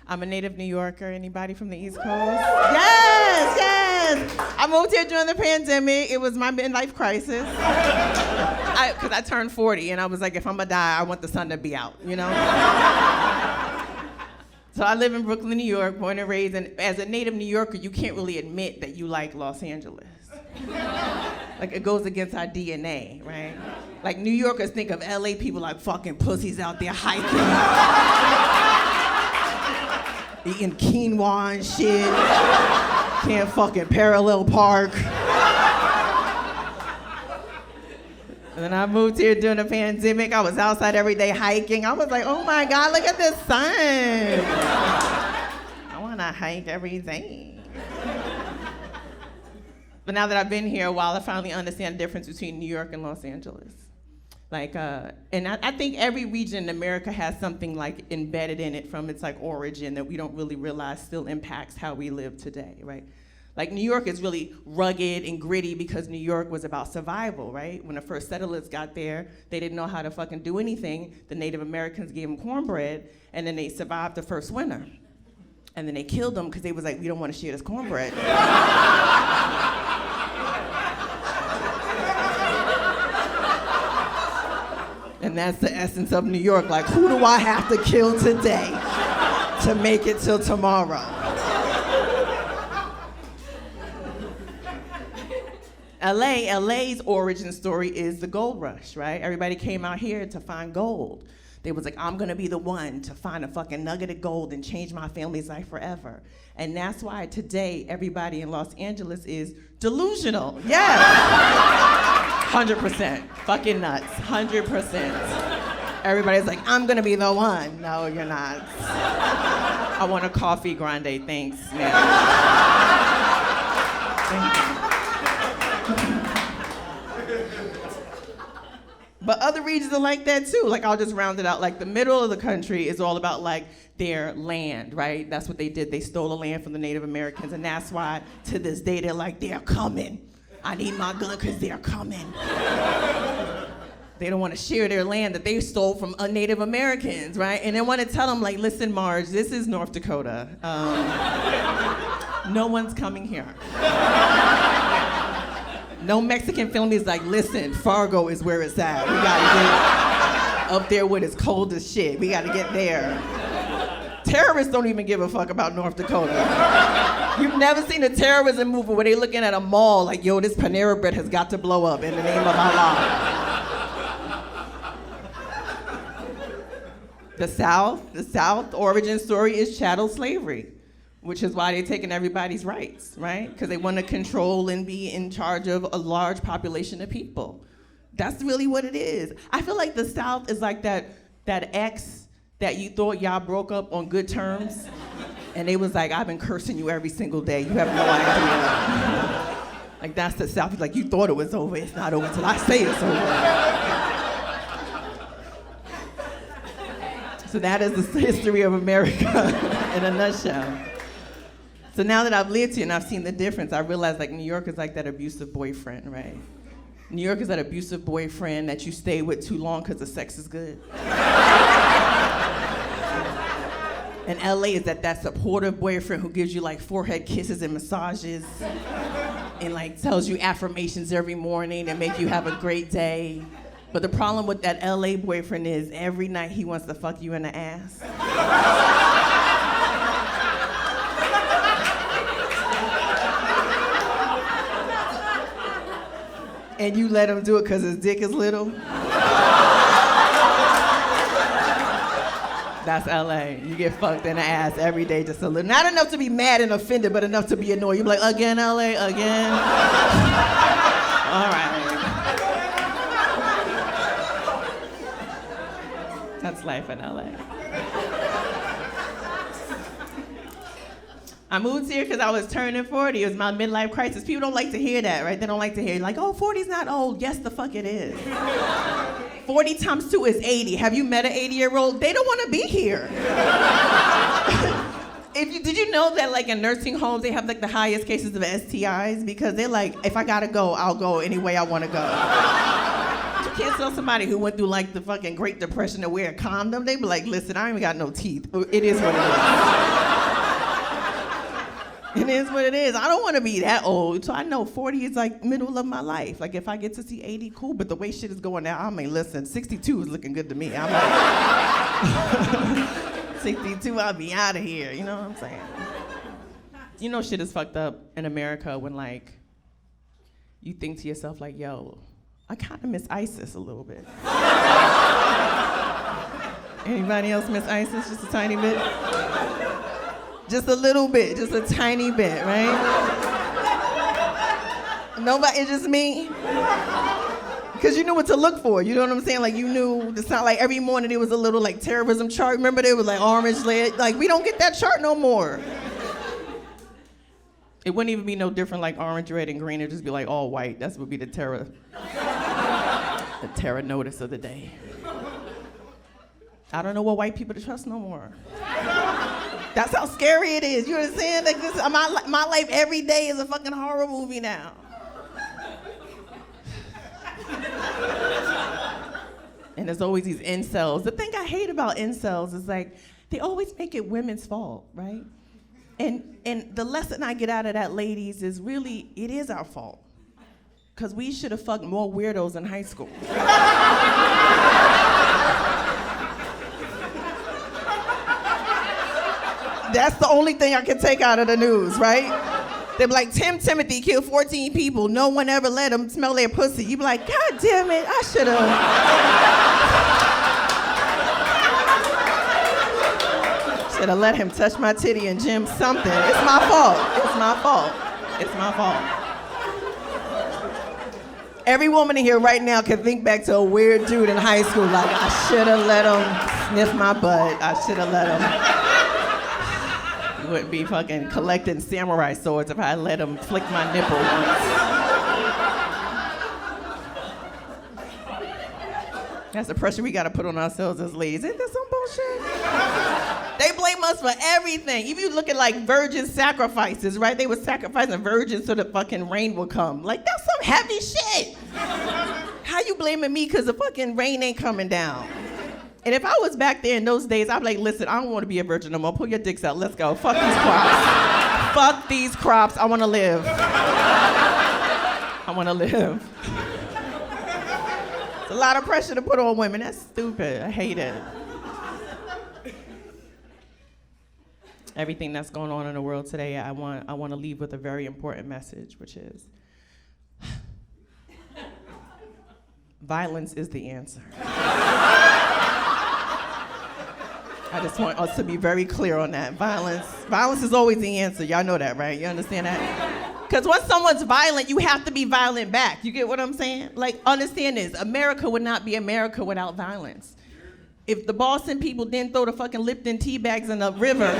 I'm a native New Yorker. Anybody from the East Coast? Yes. I moved here during the pandemic. It was my midlife crisis. Because I turned 40, and I was like, if I'm gonna die, I want the sun to be out, you know? So I live in Brooklyn, New York, born and raised, and as a native New Yorker, you can't really admit that you like Los Angeles. Like, it goes against our DNA, right? Like, New Yorkers think of LA people like fucking pussies out there hiking, eating quinoa and shit, can't fucking parallel park. And then I moved here during the pandemic. I was outside every day hiking. I was like, oh my God, look at this sun. I wanna hike every day. But now that I've been here a while, I finally understand the difference between New York and Los Angeles. Like, and I think every region in America has something like embedded in it from its like origin that we don't really realize still impacts how we live today, right? Like, New York is really rugged and gritty because New York was about survival, right? When the first settlers got there, they didn't know how to fucking do anything. The Native Americans gave them cornbread, and then they survived the first winter. And then they killed them because they was like, we don't want to share this cornbread. And that's the essence of New York. Like, who do I have to kill today to make it till tomorrow? LA's origin story is the gold rush, right? Everybody came out here to find gold. They was like, I'm gonna be the one to find a fucking nugget of gold and change my family's life forever. And that's why today everybody in Los Angeles is delusional. Yes. 100%. Fucking nuts. 100%. Everybody's like, I'm gonna be the one. No, you're not. I want a coffee grande, thanks, man. Thank you. But other regions are like that too. Like, I'll just round it out. Like, the middle of the country is all about like their land, right? That's what they did. They stole the land from the Native Americans, and that's why to this day they're like, they're coming. I need my gun because they're coming. They don't want to share their land that they stole from Native Americans, right? And they want to tell them, like, listen, Marge, this is North Dakota. No one's coming here. No Mexican film is like, listen, Fargo is where it's at. We gotta get up there when it's cold as shit. We gotta get there. Terrorists don't even give a fuck about North Dakota. You've never seen a terrorism movie where they're looking at a mall like, yo, this Panera Bread has got to blow up in the name of Allah. The South origin story is chattel slavery, which is why they're taking everybody's rights, right? Because they want to control and be in charge of a large population of people. That's really what it is. I feel like the South is like that ex that you thought y'all broke up on good terms, and they was like, I've been cursing you every single day. You have no idea. Like, that's the South. He's like, you thought it was over. It's not over until I say it's over. So that is the history of America in a nutshell. So now that I've lived here and I've seen the difference, I realize, like, New York is like that abusive boyfriend, right? New York is that abusive boyfriend that you stay with too long because the sex is good. And LA is that supportive boyfriend who gives you like forehead kisses and massages and like tells you affirmations every morning and make you have a great day. But the problem with that LA boyfriend is every night he wants to fuck you in the ass. And you let him do it because his dick is little. That's LA. You get fucked in the ass every day, just a little. Not enough to be mad and offended, but enough to be annoyed. You're like, again, LA, again? All right. That's life in LA. I moved here because I was turning 40. It was my midlife crisis. People don't like to hear that, right? They don't like to hear, like, oh, 40's not old. Yes, the fuck it is. 40 times 2 is 80. Have you met an 80-year-old? They don't want to be here. Did you know that, like, in nursing homes, they have, like, the highest cases of STIs? Because they're like, if I gotta go, I'll go any way I want to go. You can't tell somebody who went through, like, the fucking Great Depression to wear a condom. They be like, listen, I ain't even got no teeth. It is what it is. It is what it is. I don't want to be that old. So I know 40 is like middle of my life. Like if I get to see 80, cool. But the way shit is going now, I mean, listen, 62 is looking good to me. I'm like, 62, I'll be out of here. You know what I'm saying? You know shit is fucked up in America when like, you think to yourself like, yo, I kind of miss ISIS a little bit. Anybody else miss ISIS just a tiny bit? Just a little bit, just a tiny bit, right? Nobody, it's just me? Because you knew what to look for, you know what I'm saying? Like you knew, it's not like every morning there was a little like terrorism chart. Remember there was like orange leg? Like we don't get that chart no more. It wouldn't even be no different like orange, red, and green. It'd just be like all white. That would be the terror notice of the day. I don't know what white people to trust no more. That's how scary it is. You understand? Like this, my life every day is a fucking horror movie now. And there's always these incels. The thing I hate about incels is like, they always make it women's fault, right? And the lesson I get out of that, ladies, is really, it is our fault. Because we should have fucked more weirdos in high school. That's the only thing I can take out of the news, right? They're like, Timothy killed 14 people. No one ever let him smell their pussy. You be like, God damn it, I should have let him touch my titty in gym something. It's my fault. It's my fault. It's my fault. Every woman in here right now can think back to a weird dude in high school, like, I should have let him sniff my butt. I should have let him. Wouldn't be fucking collecting samurai swords if I let him flick my nipple once. That's the pressure we gotta put on ourselves as ladies. Isn't that some bullshit? They blame us for everything. Even you look at like virgin sacrifices, right? They were sacrificing virgins so the fucking rain would come. Like that's some heavy shit. How you blaming me because the fucking rain ain't coming down? And if I was back there in those days, I'd be like, listen, I don't want to be a virgin no more. Pull your dicks out. Let's go. Fuck these crops. Fuck these crops. I want to live. I want to live. It's a lot of pressure to put on women. That's stupid. I hate it. Everything that's going on in the world today, I want to leave with a very important message, which is violence is the answer. I just want us to be very clear on that. Violence is always the answer. Y'all know that, right? You understand that? Because once someone's violent, you have to be violent back. You get what I'm saying? Like, understand this. America would not be America without violence. If the Boston people didn't throw the fucking Lipton tea bags in the river,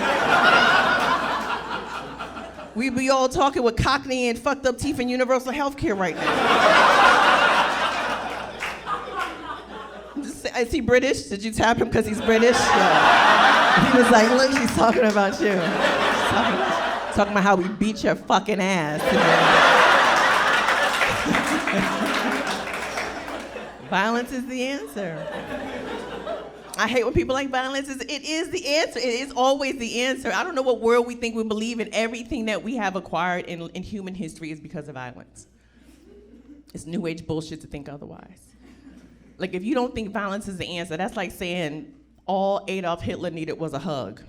we'd be all talking with Cockney and fucked up teeth and universal health care right now. Is he British? Did you tap him because he's British? Yeah. He was like, look, she's talking about you. Talking about how we beat your fucking ass. Violence is the answer. I hate when people like violence. It is the answer. It is always the answer. I don't know what world we think we believe in. Everything that we have acquired in human history is because of violence. It's new age bullshit to think otherwise. Like, if you don't think violence is the answer, that's like saying all Adolf Hitler needed was a hug.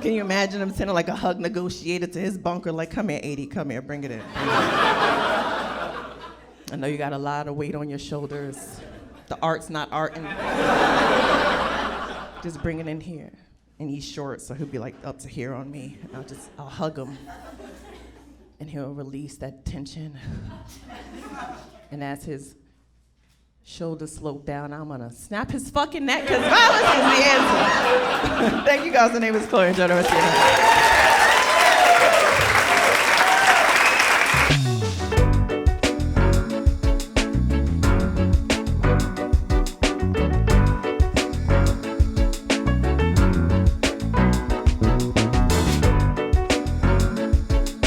Can you imagine him sending like a hug negotiator to his bunker, like, come here, 80, come here, bring it in. I know you got a lot of weight on your shoulders. The art's not arting. Just bring it in here. And he's short, so he'll be like up to here on me. I'll hug him. And he'll release that tension. And as his shoulders slope down, I'm gonna snap his fucking neck, because violence is the answer. Thank you guys, the name is Chloé. Enjoy the rest of your night.